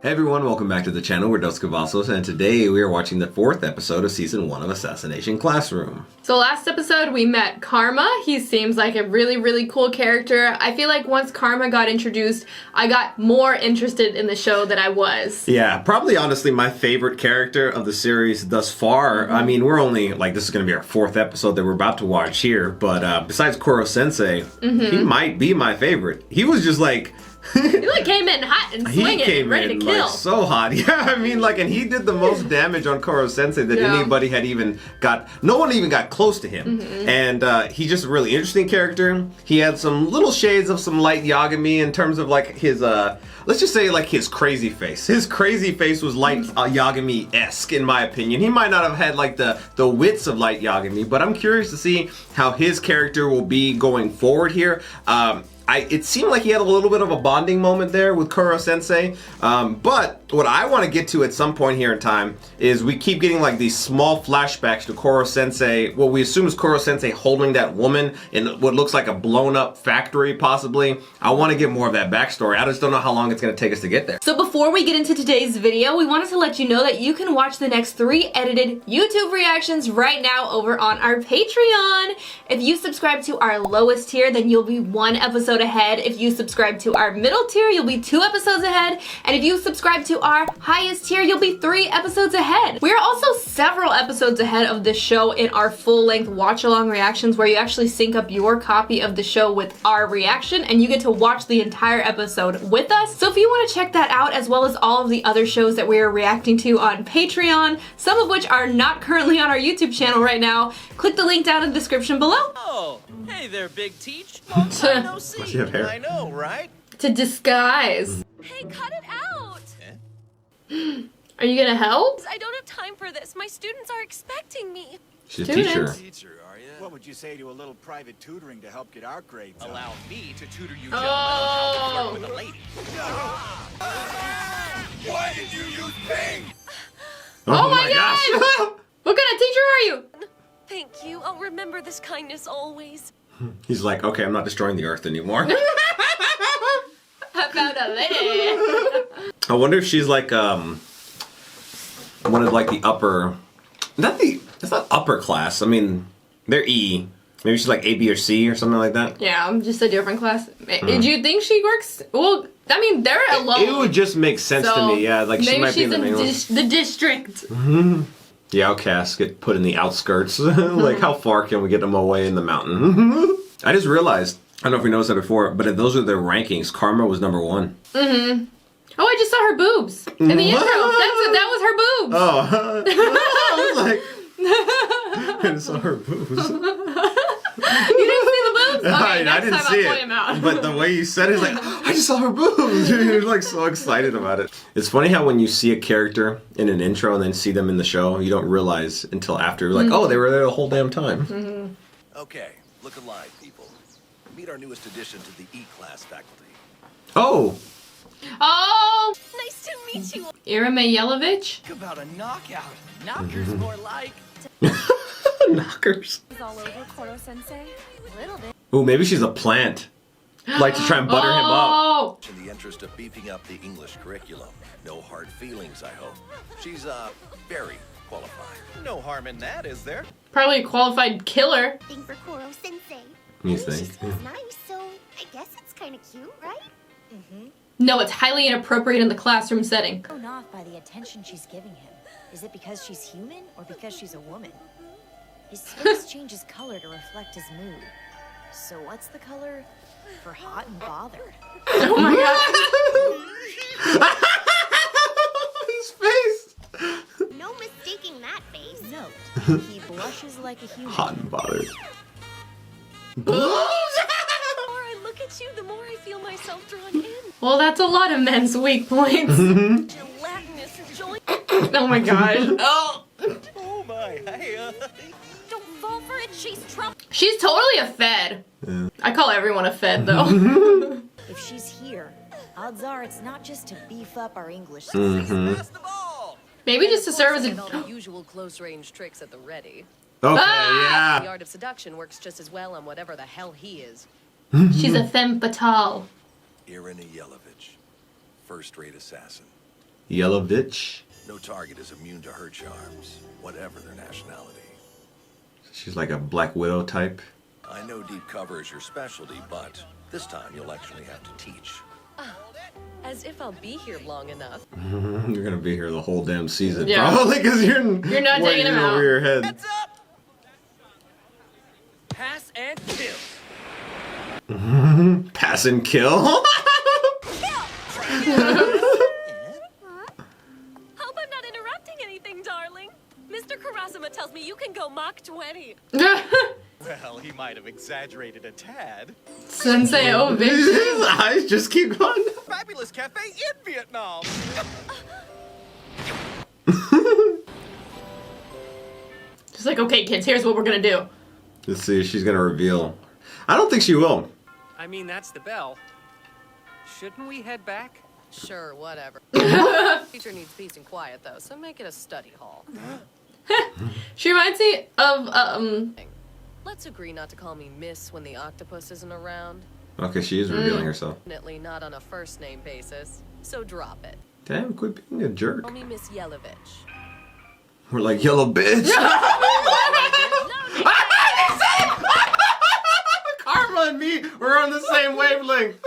Hey everyone, welcome back to the channel. We're Dos Cavazos, and today we are watching the 4th episode of Season 1 of Assassination Classroom. So last episode we met Karma. He seems like a really cool character. I feel like once Karma got introduced, I got more interested in the show than I was. Yeah, probably honestly my favorite character of the series thus far. I mean, we're only, this is going to be our 4th episode that we're about to watch here, but besides Koro Sensei, he might be my favorite. He was just He came in hot and swinging and ready to kill. So hot. Yeah, I mean, and he did the most damage on Koro Sensei that anybody had even got. No one even got close to him. And he's just a really interesting character. He had some little shades of some light Yagami in terms of his, let's just say his crazy face. His crazy face was light Yagami-esque in my opinion. He might not have had the wits of light Yagami, but I'm curious to see how his character will be going forward here. It seemed like he had a little bit of a bonding moment there with Koro Sensei, but what I want to get to at some point here in time is we keep getting these small flashbacks to Koro Sensei, what we assume is Koro Sensei holding that woman in what looks like a blown up factory possibly. I want to get more of that backstory. I just don't know how long it's going to take us to get there. So before we get into today's video, we wanted to let you know that you can watch the next 3 edited YouTube reactions right now over on our Patreon. If you subscribe to our lowest tier, then you'll be 1 episode ahead. If you subscribe to our middle tier, you'll be 2 episodes ahead. And if you subscribe to our highest tier, you'll be 3 episodes ahead. We are also several episodes ahead of the show in our full-length watch-along reactions, where you actually sync up your copy of the show with our reaction and you get to watch the entire episode with us. So if you want to check that out, as well as all of the other shows that we are reacting to on Patreon, some of which are not currently on our YouTube channel right now, click the link down in the description below. Oh, hey there, Big Teach. Long time no see. I know, right? To disguise. Hey, cut it out! Are you gonna help? I don't have time for this. My students are expecting me. She's a teacher. Teacher, are you? What would you say to a little private tutoring to help get our grades up? Allow me to tutor you gentlemen on how to flirt with a lady. Why did you use pink? Oh my gosh! What kind of teacher are you? Thank you. I'll remember this kindness always. He's like, okay, I'm not destroying the earth anymore. I found a lady. I wonder if she's one of the upper, it's not upper class. I mean, they're E. Maybe she's A, B, or C or something like that. Yeah, I'm just a different class. Did you think she works? Well, I mean, they're alone. It would just make sense to me. Yeah, she might be in the main one. The district. The outcasts get put in the outskirts. How far can we get them away in the mountain? I just realized, I don't know if we noticed that before, but if those are their rankings, Karma was number 1. Oh, I just saw her boobs in the intro. That was her boobs. Oh, I was like, I saw her boobs. You didn't see the boobs? Okay, I didn't see point 'em out. But the way you said it, I just saw her boobs. You're so excited about it. It's funny how when you see a character in an intro and then see them in the show, you don't realize until after. Oh, they were there the whole damn time. Okay, look alive, people. Meet our newest addition to the E-class faculty. Oh. Oh! Nice to meet you. Ira Mayelovich? Talk about a knockout. Knockers more like. Knockers. Is all over Koro Sensei? A little bit. Ooh, maybe she's a plant. To try and butter him up. In the interest of beefing up the English curriculum. No hard feelings, I hope. She's, very qualified. No harm in that, is there? Probably a qualified killer. Thing for Koro Sensei. You She think? smells nice, so I guess it's kind of cute, right? No, it's highly inappropriate in the classroom setting. Thrown off by the attention she's giving him. Is it because she's human or because she's a woman? His face changes color to reflect his mood. So what's the color for hot and bothered? Oh my god. His face. No mistaking that face. Note, he blushes like a human. Hot and bothered. The more I look at you, the more I feel myself drawn in. Well, that's a lot of men's weak points. Gelatinous joy. Oh my gosh. Oh. Oh my, hey, Don't fall for it. She's trouble. She's totally a fed. Yeah. I call everyone a fed, though. If she's here, odds are it's not just to beef up our English skills. pass the ball. Maybe just to serve as And all the a... usual close-range tricks at the ready. Okay, Ah! The yeah. art of seduction works just as well on whatever the hell he is. She's a femme fatale. Irina Yelovich, first-rate assassin. Yellow bitch. No target is immune to her charms, whatever their nationality. She's like a Black Widow type. I know deep cover is your specialty, but this time you'll actually have to teach. As if I'll be here long enough. You're gonna be here the whole damn season, Yeah. probably, because you're not way taking him over out. your head. Heads up! Pass and kill. Pass and kill. Hope I'm not interrupting anything, darling. Mr. Karasuma tells me you can go Mach 20. Well, he might have exaggerated a tad. Sensei, oh, bitch. His eyes just keep going. Fabulous cafe in Vietnam. She's like, okay, kids, here's what we're gonna do. Let's see if she's gonna reveal. I don't think she will. I mean, that's the bell. Shouldn't we head back? Sure, whatever. Teacher needs peace and quiet, though, so make it a study hall. She reminds me of, Let's agree not to call me Miss when the octopus isn't around. Okay, she is revealing herself. Definitely not on a first name basis, so drop it. Damn, quit being a jerk. Call me Miss Yelovich. We're like, yellow bitch. Karma and me, we're on the same wavelength.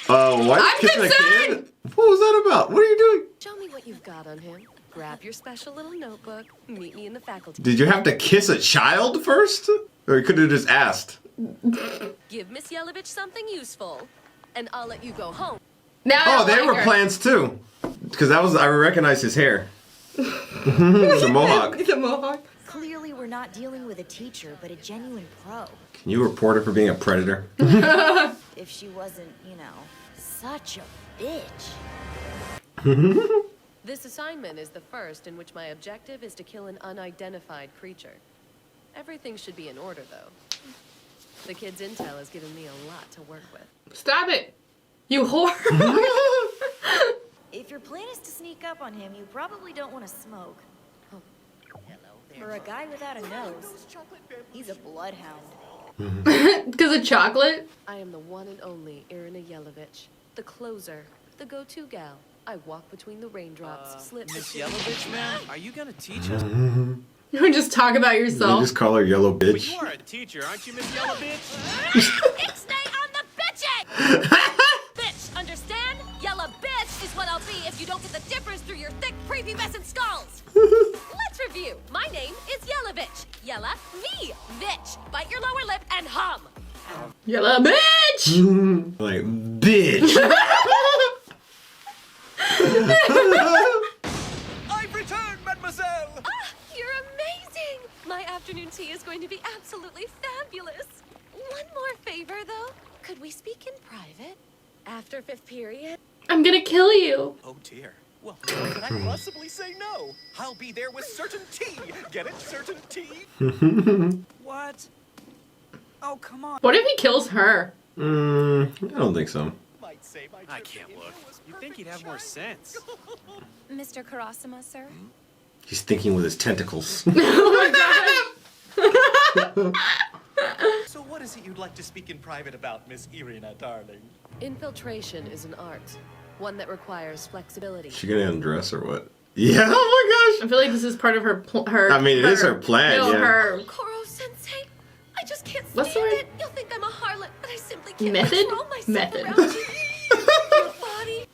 Why I'm kissing a concerned. kid? What was that about? What are you doing? Show me what you've got on him. Grab your special little notebook. Meet me in the faculty. Did you have to kiss a child first? Or you could have just asked. Give Miss Yelovich something useful, and I'll let you go home. now I Oh, don't they like were her. plans too. Because I recognized his hair. It's a mohawk. The mohawk. Clearly, we're not dealing with a teacher, but a genuine pro. Can you report her for being a predator? If she wasn't, you know, such a bitch. This assignment is the first in which my objective is to kill an unidentified creature. Everything should be in order, though. The kid's intel has given me a lot to work with. Stop it. You whore. If your plan is to sneak up on him, you probably don't want to smoke. For a guy without a nose, he's a bloodhound. Because of chocolate? I am the one and only Irina Yelovich, the closer, the go-to gal. I walk between the raindrops, slip Miss the Yelovich, man, are you gonna teach us? You just talk about They yourself. just call her yellow Well, bitch. you are a teacher, aren't you, Miss Yellow Bitch? Ixnay on the bitchin'! Bitch, understand? Yellow bitch is what I'll be if you don't get the difference through your thick, prepubescent skulls. Let's review. My name is Yelovich. Yella, me, bitch. Bite your lower lip and hum. Yellow bitch! Like, bitch. I've returned, mademoiselle! Ah, you're amazing. My afternoon tea is going to be absolutely fabulous. One more favor, though. Could we speak in private? After fifth period? I'm gonna kill you. Oh dear. Well, how could I possibly say no? I'll be there with certainty. Get it? Certainty? What? Oh, come on. What if he kills her? I don't think so. Might say my I trip to can't India look. was You'd think he'd have more sense. Mr. Karasuma, sir? He's thinking with his tentacles. So what is it you'd like to speak in private about, Miss Irina, darling? Infiltration is an art. One that requires flexibility. She gonna undress or what? Yeah, oh I feel like this is part of her. I mean, it is her plan, No, yeah. her Koro Sensei, I just can't stand What's the word? it. You'll think I'm a harlot, but I simply can't Method? control myself Method. around you. Your body.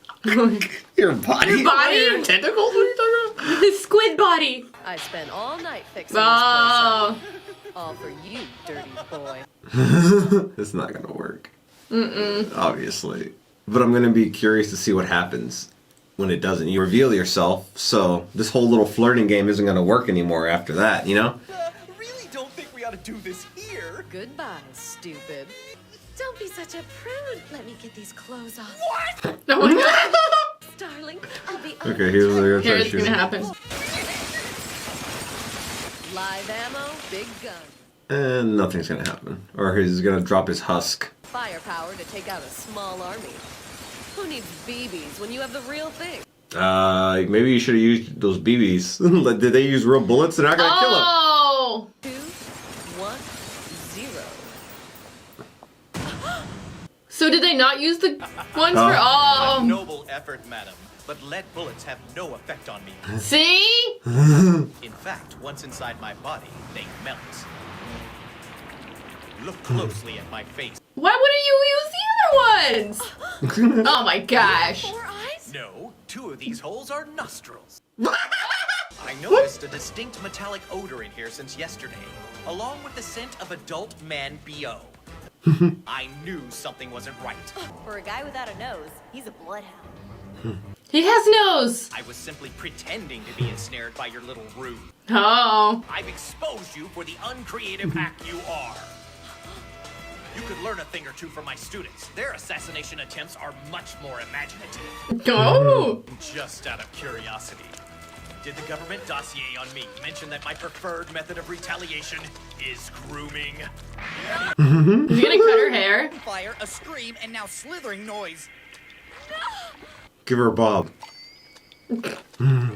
Your body? Your body? Your tentacles? What are you talking about? his squid body. I spent all night fixing Oh, this place up. All for you, dirty boy. It's not gonna work. Obviously. But I'm gonna be curious to see what happens when it doesn't. You reveal yourself, so this whole little flirting game isn't gonna work anymore after that, you know? Really don't think we ought to do this here. Goodbye, stupid. Don't be such a prude. Let me get these clothes off. What? oh my god. Darling, I'll be Okay, here's what they're Here gonna it's try to gonna shoot. happen. Live ammo, big gun. And nothing's gonna happen. Or he's gonna drop his husk. Firepower to take out a small army. Who needs BBs when you have the real thing? Maybe you should have used those BBs. Like, did they use real bullets? They're not gonna kill him. Oh! 2, 1, 0. So did they not use the ones for? A Oh, noble effort, madam. But lead bullets have no effect on me. see? In fact, once inside my body, they melt. Look closely at my face. Why wouldn't you use the other ones? Oh my gosh. 4 eyes? No, 2 of these holes are nostrils. I noticed a distinct metallic odor in here since yesterday, along with the scent of adult man BO. I knew something wasn't right. For a guy without a nose, he's a bloodhound. He has nose. I was simply pretending to be ensnared by your little ruse. Oh. I've exposed you for the uncreative hack you are. You could learn a thing or two from my students. Their assassination attempts are much more imaginative. Oh. Just out of curiosity, did the government dossier on me mention that my preferred method of retaliation is grooming? Is he gonna cut her hair? Fire, a scream, and now slithering noise. Give her a bob. Oh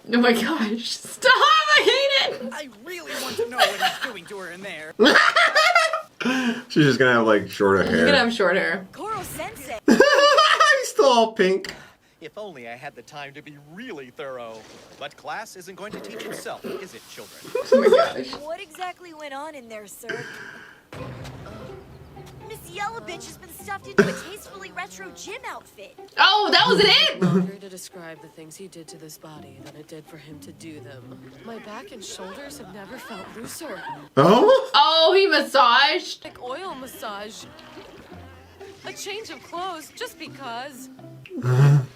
my gosh. Stop! I hate it! I really want to know what he's doing to her in there. She's just gonna have like shorter He's hair. gonna have short hair. Koro Sensei! He's still all pink. If only I had the time to be really thorough. But class isn't going to teach itself, is it, children? Oh my gosh. What exactly went on in there, sir? Miss Yellow Bitch has been stuffed into a tastefully retro gym outfit. Oh, that was it! Longer to describe the things he did to this body than it did for him to do them. My back and shoulders have never felt looser. Oh? Oh, he massaged. Like oil massage. A change of clothes just because.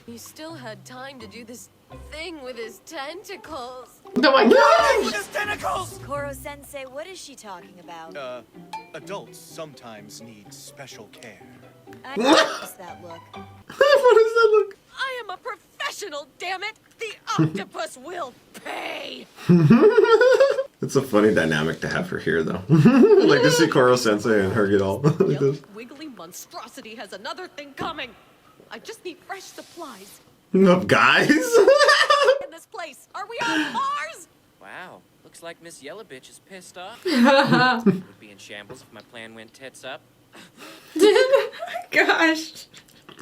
He still had time to do this thing with his tentacles. Oh my gosh! With his tentacles! Koro Sensei, what is she talking about? Adults sometimes need special care. I noticed that look. What does that look? I am a professional, damn it! The octopus will pay! It's a funny dynamic to have her here, though. Like to see Koro Sensei and her get all like Yellow this. wiggly monstrosity has another thing coming. I just need fresh supplies. Up, guys. In this place, are we on Mars? Wow, looks like Miss Yellow Bitch is pissed off. Would be in shambles if my plan went tits up. Gosh.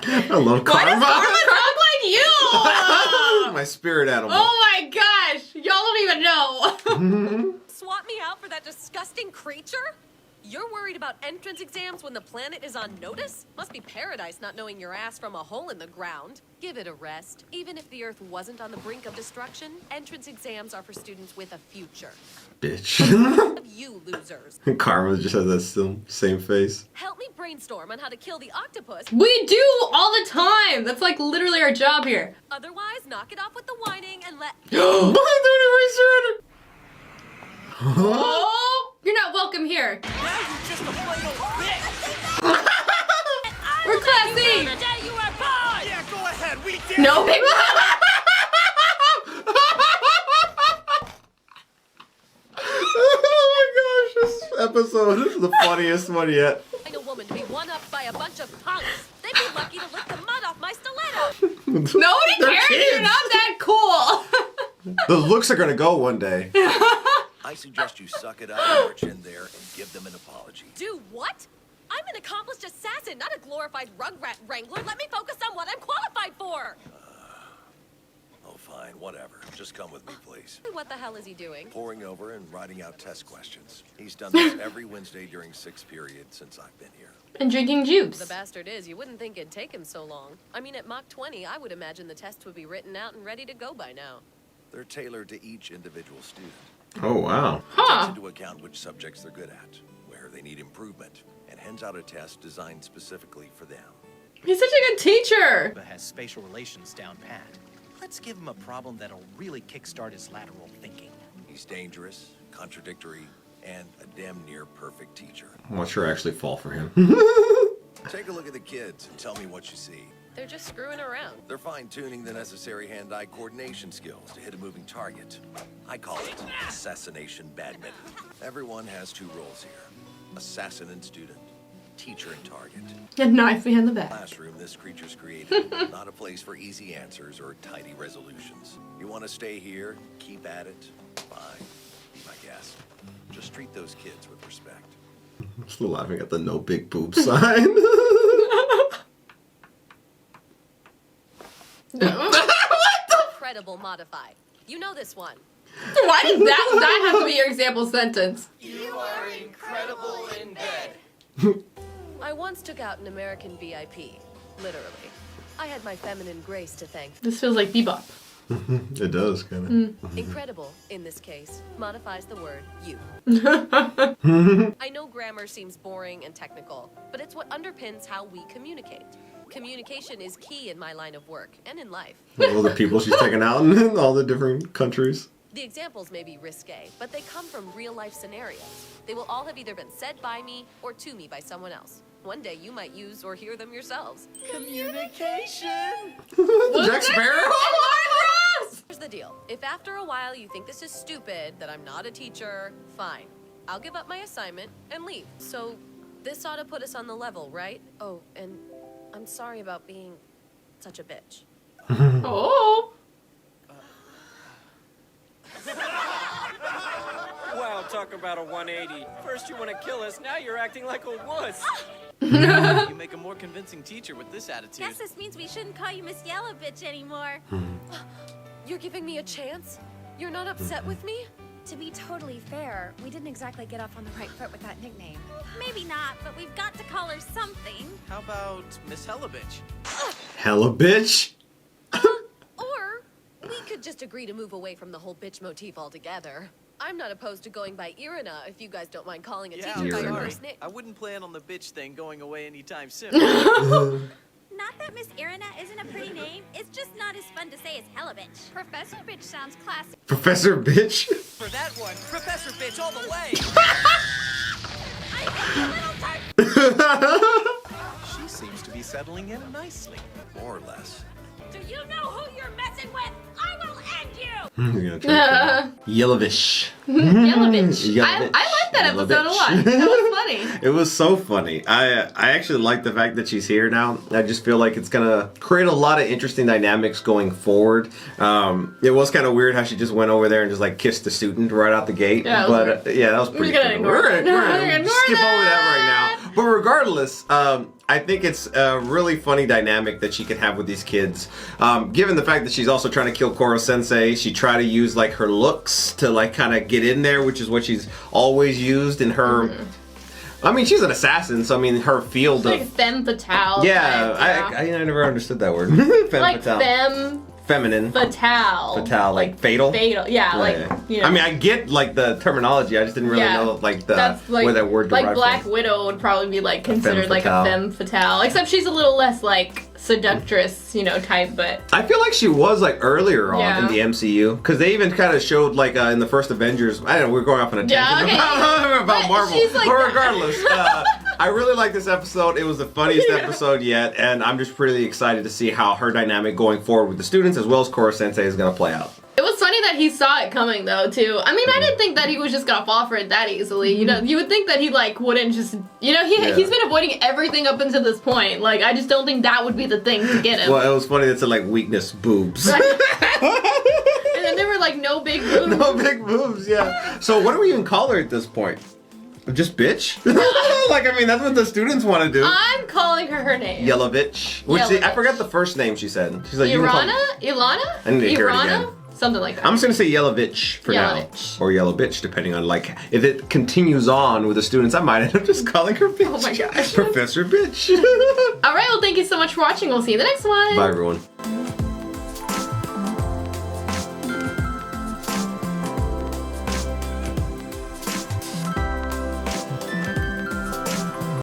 I love Why does Karma. Karma talk like you? My spirit animal. Oh my gosh. Y'all don't even know. Swap me out for that disgusting creature? You're worried about entrance exams when the planet is on notice? Must be paradise not knowing your ass from a hole in the ground. Give it a rest. Even if the Earth wasn't on the brink of destruction, entrance exams are for students with a future. Bitch. Of you losers. Karma just has that same face. Help me brainstorm on how to kill the octopus. We do all the time. That's like literally our job here. Otherwise, knock it off with the whining and let... Oh, you're not welcome here. Now you're just a plain old bitch. We're classy. The day you were born! Yeah, go ahead. We did. No big. Oh my gosh, this episode is the funniest one yet. A woman to be one-upped by a bunch of punks. They'd be lucky to lick the mud off my stiletto. Nobody They're cares. kids. You're not that cool. The looks are gonna go one day. I suggest you suck it up and march in there and give them an apology. Do what? I'm an accomplished assassin, not a glorified rugrat wrangler. Let me focus on what I'm qualified for. Oh, fine, whatever. Just come with me, please. What the hell is he doing? Poring over and writing out test questions. He's done this every Wednesday during 6th period since I've been here. And drinking juice. The bastard is. You wouldn't think it'd take him so long. I mean, at Mach 20, I would imagine the tests would be written out and ready to go by now. They're tailored to each individual student. Oh wow. It Huh. takes into account which subjects they're good at, where they need improvement, and hands out a test designed specifically for them. He's such a good teacher. But has spatial relations down pat. Let's give him a problem that'll really kickstart his lateral thinking. He's dangerous, contradictory, and a damn near perfect teacher. Watch her actually fall for him. Take a look at the kids and tell me what you see. They're just screwing around. They're fine-tuning the necessary hand-eye coordination skills to hit a moving target. I call it assassination badminton. Everyone has 2 roles here. Assassin and student. Teacher and target. And knife behind the back. Classroom this creature's created, not a place for easy answers or tidy resolutions. You want to stay here, keep at it, fine. Be my guest. Just treat those kids with respect. I'm still laughing at the no big boob sign. Incredible modify. You know this one. Why did that have to be your example sentence? You are incredible in bed. I once took out an American VIP. Literally. I had my feminine grace to thank. This feels like Bebop. It does, kind of. Incredible, in this case, modifies the word you. I know grammar seems boring and technical, but it's what underpins how we communicate. Communication is key in my line of work and in life. All the people she's taken out in all the different countries. The examples may be risque, but they come from real-life scenarios. They will all have either been said by me or to me by someone else. One day you might use or hear them yourselves. Communication. Jack Sparrow? Here's the deal. If after a while you think this is stupid, that I'm not a teacher, fine. I'll give up my assignment and leave. So this ought to put us on the level, right? Oh, and I'm sorry about being such a bitch. Oh. Wow, talk about a 180. First you want to kill us, now you're acting like a wuss. You make a more convincing teacher with this attitude. Guess this means we shouldn't call you Miss Yellow Bitch anymore. You're giving me a chance? You're not upset with me? To be totally fair, we didn't exactly get off on the right foot with that nickname. Maybe not, but we've got to call her something. How about Miss Hellabitch? Hella bitch. Or we could just agree to move away from the whole bitch motif altogether. I'm not opposed to going by Irina if you guys don't mind calling a Yeah, teacher by your Irina. first name. I wouldn't plan on the bitch thing going away anytime soon. Not that Miss Irina isn't a pretty name, it's just not as fun to say as Hella Bitch. Professor Bitch sounds classy. Professor Bitch. For that one, Professor Bitch all the way. She seems to be settling in nicely. More or less. Do you know who you're messing with? I will end you! Yellowish. Yellowish. I like that Yellow episode a bitch. lot. That was funny. It was so funny. I actually like the fact that she's here now. I just feel like it's gonna create a lot of interesting dynamics going forward. It was kind of weird how she just went over there and just like kissed the student right out the gate. Yeah, but yeah, that was pretty gonna cool. ignore We're that. gonna We're gonna skip ignore over that that. right now. But regardless, I think it's a really funny dynamic that she can have with these kids. Given the fact that she's also trying to kill Koro Sensei, she tried to use like her looks to like kind of get in there, which is what she's always used in her. I mean, she's an assassin, so I mean, her field Like of femme fatale. yeah, type, I never understood that word. Femme like fatale. femme Feminine. fatale. Fatale, like fatal. Fatal. Yeah, like you know. I mean, I get like the terminology. I just didn't really know like the That's like, where that word derived like Black from. Widow would probably be like considered like a fatale. femme fatale, except she's a little less like seductress, you know, type. But I feel like she was like earlier on Yeah. in the MCU because they even kind of showed like in the first Avengers. I don't know, we're going off on a tangent okay. about But Marvel, she's like but that. regardless, I really like this episode. It was the funniest episode yet, and I'm just really excited to see how her dynamic going forward with the students as well as Koro Sensei is going to play out. it was funny that he saw it coming though too. I mean, I didn't think that he was just gonna fall for it that easily. You know, you would think that he like wouldn't just, you know, he's been avoiding everything up until this point. Like, I just don't think that would be the thing to get him. Well, it was funny that it said like weakness boobs. And then there were like no big boobs. No big boobs, yeah. So what do we even call her at this point? Just bitch? Like, I mean, that's what the students want to do. I'm calling her name. Yellow bitch. Which Yellow I bitch. forgot the first name she said. She's like, you can call Ilana? Ilana? I need to hear it Irana? again. Something like that. I'm just gonna say yellow bitch for now. Yellow-bitch. Or yellow bitch, depending on like if it continues on with the students, I might end up just calling her bitch. Oh my gosh. Professor bitch. Alright, well thank you so much for watching. We'll see you in the next one. Bye everyone.